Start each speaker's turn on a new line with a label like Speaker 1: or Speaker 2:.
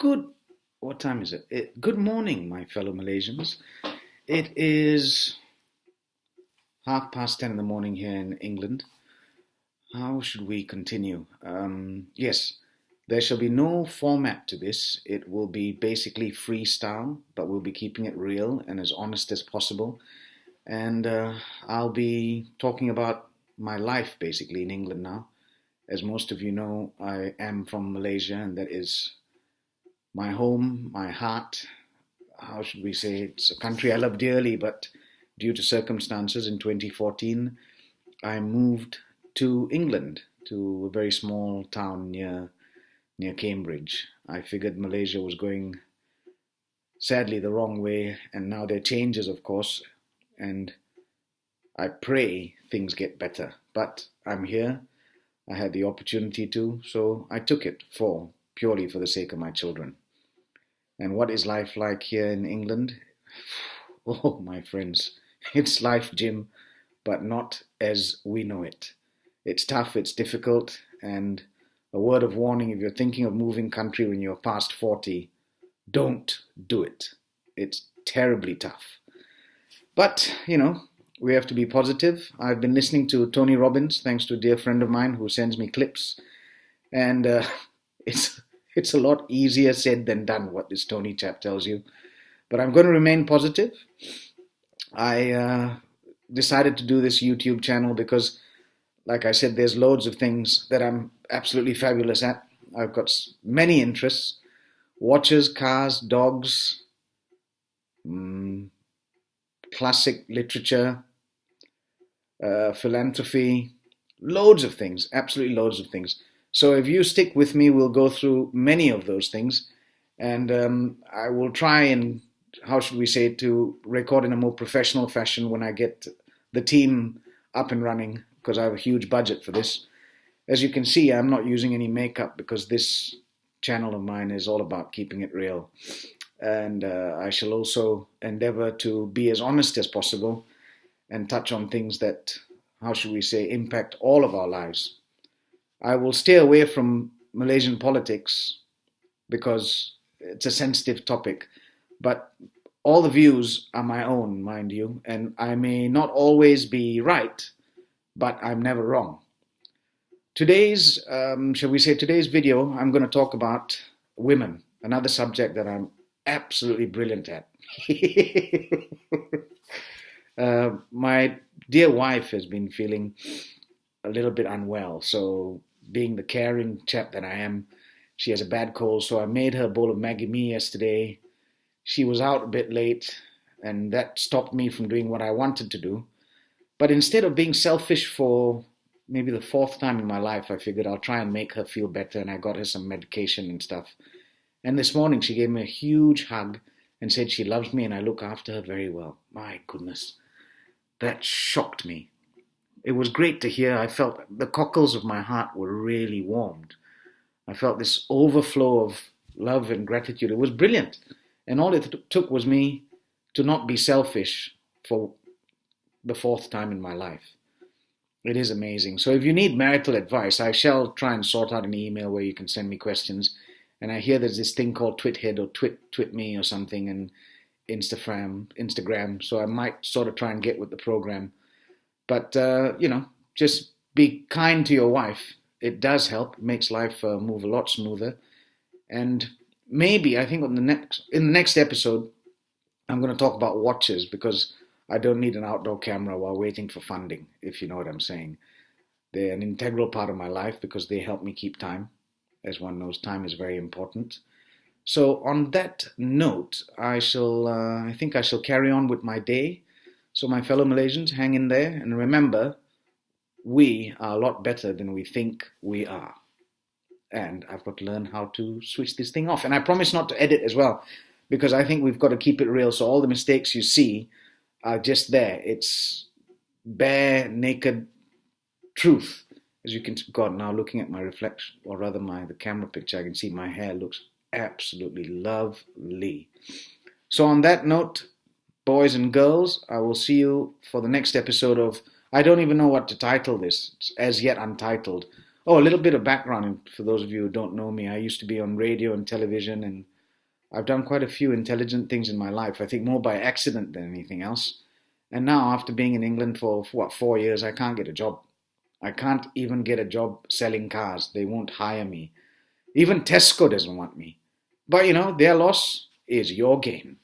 Speaker 1: Good, what time is it? Good morning, my fellow Malaysians. It is 10:30 in the morning here in England. How should we continue? Yes, there shall be no format to this. It will be basically freestyle, but we'll be keeping it real and as honest as possible. And I'll be talking about my life basically in England now. As most of you know, I am from Malaysia, and that is my home, my heart. How should we say? It's a country I love dearly, but due to circumstances in 2014, I moved to England, to a very small town near Cambridge. I figured Malaysia was going sadly the wrong way, and now there are changes, of course, and I pray things get better. But I'm here. I had the opportunity to, so I took it for purely for the sake of my children. And what is life like here in England? Oh, my friends, it's life, Jim, but not as we know it. It's tough, it's difficult, and a word of warning, if you're thinking of moving country when you're past 40, don't do it. It's terribly tough. But, we have to be positive. I've been listening to Tony Robbins, thanks to a dear friend of mine who sends me clips, and it's a lot easier said than done, what this Tony chap tells you. But I'm going to remain positive. I decided to do this YouTube channel because, like I said, there's loads of things that I'm absolutely fabulous at. I've got many interests: watches, cars, dogs, classic literature, philanthropy, loads of things, absolutely loads of things. So if you stick with me, we'll go through many of those things, and I will try and, how should we say, to record in a more professional fashion when I get the team up and running, because I have a huge budget for this. As you can see, I'm not using any makeup because this channel of mine is all about keeping it real. And I shall also endeavor to be as honest as possible and touch on things that, how should we say, impact all of our lives. I will stay away from Malaysian politics because it's a sensitive topic, but all the views are my own, mind you, and I may not always be right, but I'm never wrong. Today's video, I'm going to talk about women, another subject that I'm absolutely brilliant at. My dear wife has been feeling a little bit unwell, so being the caring chap that I am, she has a bad cold, so I made her a bowl of Maggi mee yesterday. She was out a bit late, and that stopped me from doing what I wanted to do. But instead of being selfish for maybe the fourth time in my life, I figured I'll try and make her feel better, and I got her some medication and stuff. And this morning she gave me a huge hug and said she loves me and I look after her very well. My goodness, that shocked me. It was great to hear. I felt the cockles of my heart were really warmed. I felt this overflow of love and gratitude. It was brilliant. And all it took was me to not be selfish for the fourth time in my life. It is amazing. So if you need marital advice, I shall try and sort out an email where you can send me questions. And I hear there's this thing called Twithead or Twit Me or something, and Instagram. So I might sort of try and get with the program. But, just be kind to your wife. It does help. It makes life move a lot smoother. And maybe, I think in the next episode, I'm going to talk about watches, because I don't need an outdoor camera while waiting for funding, if you know what I'm saying. They're an integral part of my life because they help me keep time. As one knows, time is very important. So on that note, I think I shall carry on with my day. So my fellow Malaysians, hang in there, and remember, we are a lot better than we think we are. And I've got to learn how to switch this thing off. And I promise not to edit as well, because I think we've got to keep it real. So all the mistakes you see are just there. It's bare, naked truth. As you can, God, now looking at my reflection, or rather the camera picture, I can see my hair looks absolutely lovely. So on that note, boys and girls, I will see you for the next episode of, I don't even know what to title this, it's as yet untitled, Oh, a little bit of background for those of you who don't know me. I used to be on radio and television, and I've done quite a few intelligent things in my life. I think more by accident than anything else. And now, after being in England for what, 4 years, I can't get a job. I can't even get a job selling cars. They won't hire me. Even Tesco doesn't want me. But their loss is your gain.